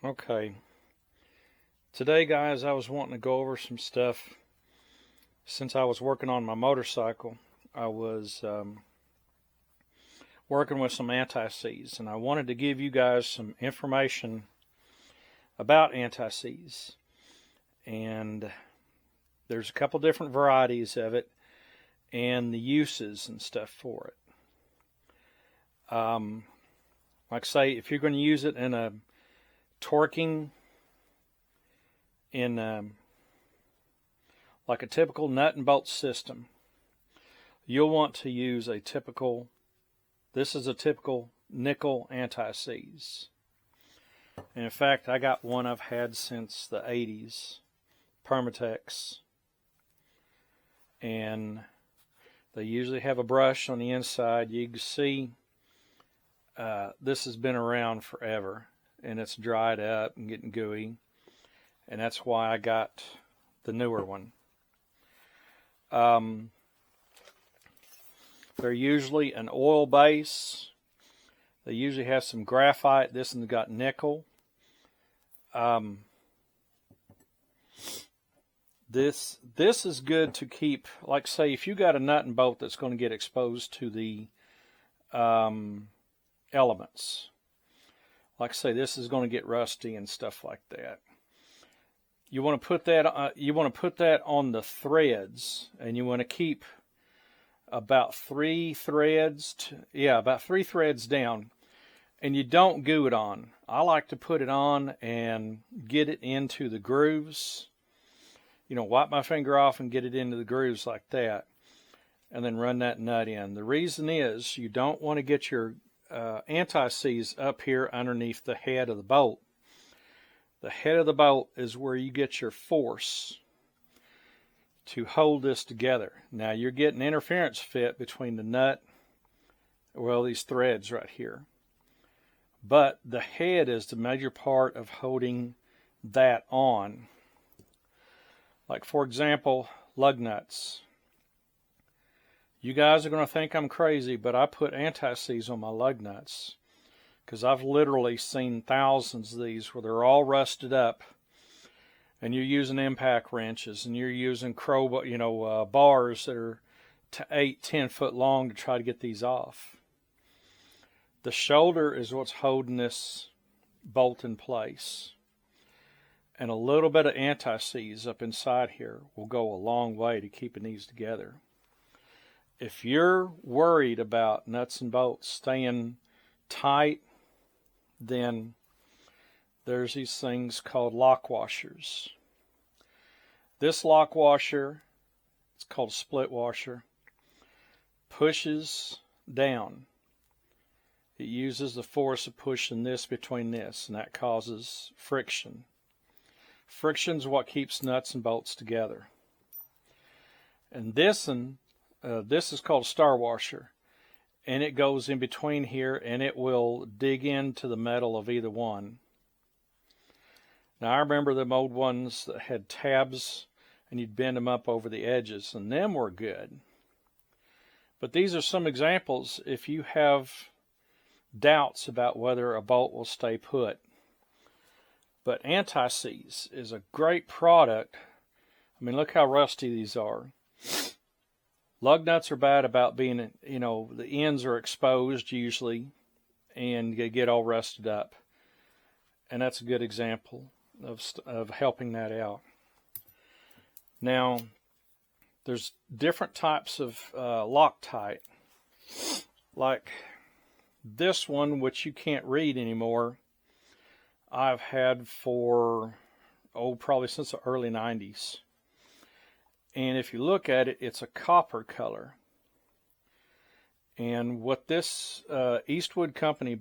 Okay, today guys I was wanting to go over some stuff. Since I was working on my motorcycle, I was working with some AntiSeize, and I wanted to give you guys some information about AntiSeize. And there's a couple different varieties of it and the uses and stuff for it. Like say, if you're going to use it in a torquing, in like a typical nut and bolt system, you'll want to use a typical, this is a typical nickel AntiSeize. And in fact, I got one I've had since the 80s, Permatex. And they usually have a brush on the inside. You can see this has been around forever, and it's dried up and getting gooey. And that's why I got the newer one. They're usually an oil base. They usually have some graphite. This one's got nickel. This is good to keep, like say, if you got a nut and bolt that's going to get exposed to the elements. Like say, this is going to get rusty and stuff like that. You want to put that on the threads, and you want to keep about 3 threads, about 3 threads down, and you don't glue it on. I like to put it on and get it into the grooves. You know, wipe my finger off and get it into the grooves like that, and then run that nut in. The reason is you don't want to get your AntiSeize up here underneath the head of the bolt. The head of the bolt is where you get your force to hold this together. Now you're getting interference fit between the nut, well, these threads right here. But the head is the major part of holding that on. Like for example, lug nuts. You guys are going to think I'm crazy, but I put AntiSeize on my lug nuts because I've literally seen thousands of these where they're all rusted up, and you're using impact wrenches and you're using bars that are 8-10 foot long to try to get these off. The shoulder is what's holding this bolt in place. And a little bit of AntiSeize up inside here will go a long way to keeping these together. If you're worried about nuts and bolts staying tight, then there's these things called lock washers. This lock washer, it's called a split washer, pushes down. It uses the force of pushing this between this, and that causes friction. Friction's what keeps nuts and bolts together. And this is called a star washer, and it goes in between here, and it will dig into the metal of either one. Now I remember them old ones that had tabs, and you'd bend them up over the edges, and them were good. But these are some examples if you have doubts about whether a bolt will stay put. But AntiSeize is a great product. I mean, look how rusty these are. Lug nuts are bad about being, the ends are exposed usually, and they get all rusted up. And that's a good example of helping that out. Now, there's different types of Loctite. Like this one, which you can't read anymore, I've had for, probably since the early 90s. And if you look at it, it's a copper color. And what this Eastwood company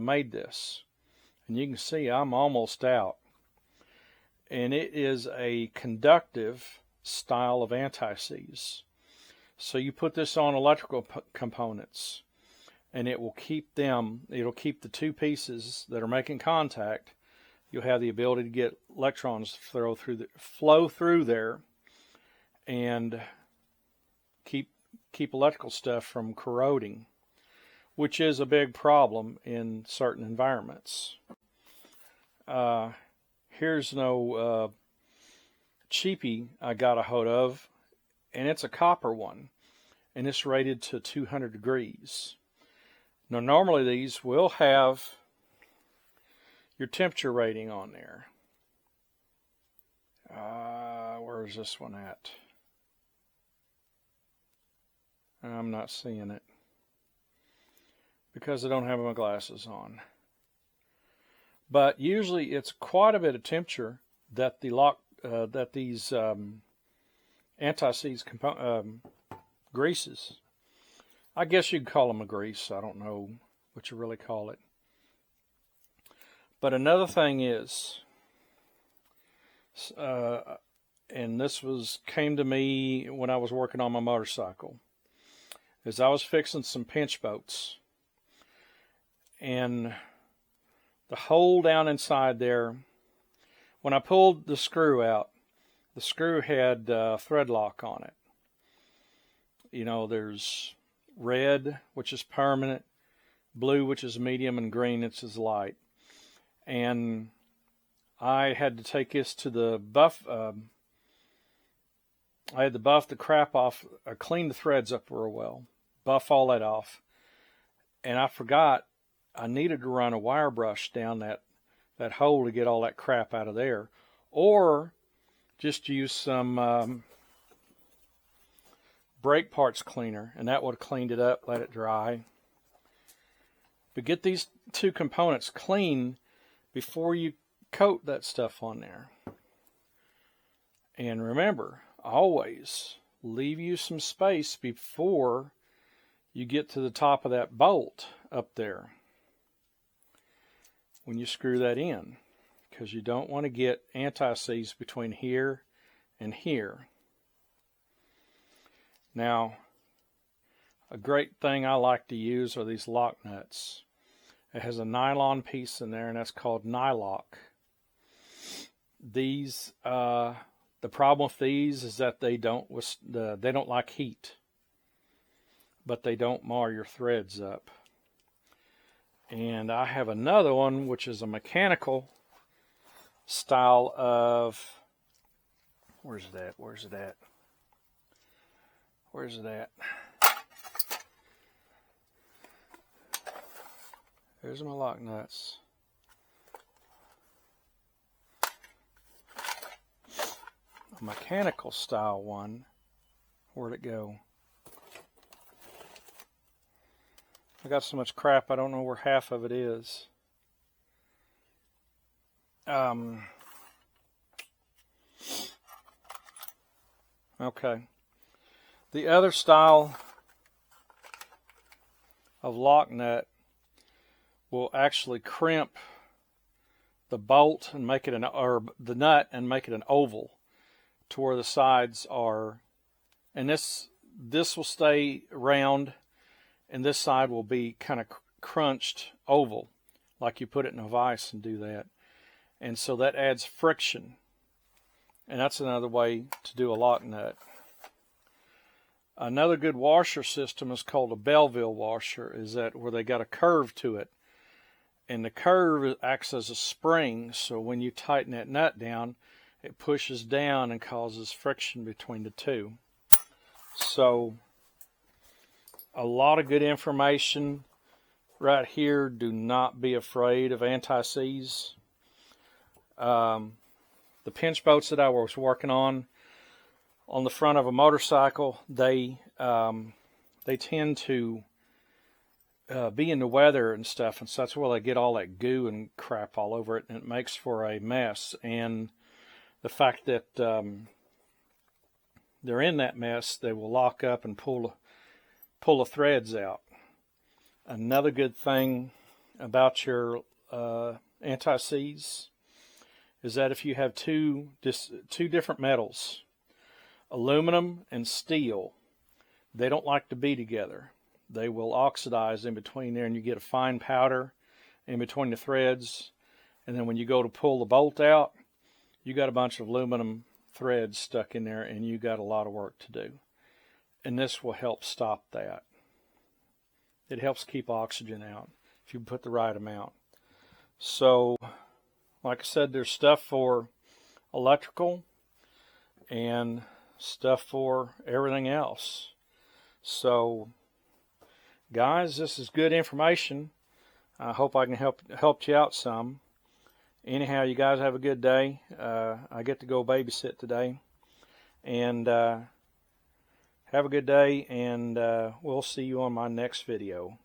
made this. And you can see I'm almost out. And it is a conductive style of AntiSeize. So you put this on electrical components, and it will keep it'll keep the two pieces that are making contact. You'll have the ability to get electrons to flow through there and keep electrical stuff from corroding, which is a big problem in certain environments. here's no cheapie I got a hold of, and it's a copper one, and it's rated to 200 degrees. Now normally these will have your temperature rating on there. Where's this one at? I'm not seeing it because I don't have my glasses on. But usually it's quite a bit of temperature that these AntiSeize greases. I guess you'd call them a grease. I don't know what you really call it. But another thing is, and this came to me when I was working on my motorcycle, is I was fixing some pinch boats, and the hole down inside there, when I pulled the screw out, the screw had thread lock on it. You know, there's red, which is permanent, blue, which is medium, and green, which is light. And I had to take this to the buff. I had to buff the crap off, clean the threads up real well, buff all that off. And I forgot I needed to run a wire brush down that hole to get all that crap out of there. Or just use some brake parts cleaner, and that would have cleaned it up, let it dry. But get these two components clean before you coat that stuff on there. And remember, always leave you some space before you get to the top of that bolt up there when you screw that in, because you don't want to get AntiSeize between here and here. Now, a great thing I like to use are these lock nuts. It has a nylon piece in there, and that's called Nylock. These, the problem with these is that they don't like heat, but they don't mar your threads up. And I have another one, which is a mechanical style of, where's it at? There's my lock nuts. A mechanical style one. Where'd it go? I got so much crap I don't know where half of it is. Okay. The other style of lock nut will actually crimp the bolt and make it the nut and make it an oval to where the sides are, and this will stay round, and this side will be kind of crunched oval, like you put it in a vise and do that. And so that adds friction, and that's another way to do a lock nut. Another good washer system is called a Belleville Washer, is that where they got a curve to it, and the curve acts as a spring, so when you tighten that nut down, it pushes down and causes friction between the two. So a lot of good information right here. Do not be afraid of AntiSeize. The pinch boats that I was working on the front of a motorcycle, they tend to be in the weather and stuff, and so that's where they get all that goo and crap all over it, and it makes for a mess. And the fact that they're in that mess, they will lock up and pull the threads out. Another good thing about your AntiSeize is that if you have two different metals, aluminum and steel, they don't like to be together. They will oxidize in between there, and you get a fine powder in between the threads. And then when you go to pull the bolt out, you got a bunch of aluminum threads stuck in there, and you got a lot of work to do. And this will help stop that. It helps keep oxygen out if you put the right amount. So, like I said, there's stuff for electrical and stuff for everything else. So guys, this is good information. I hope I can help you out some. Anyhow, you guys have a good day. I get to go babysit today. And have a good day, and we'll see you on my next video.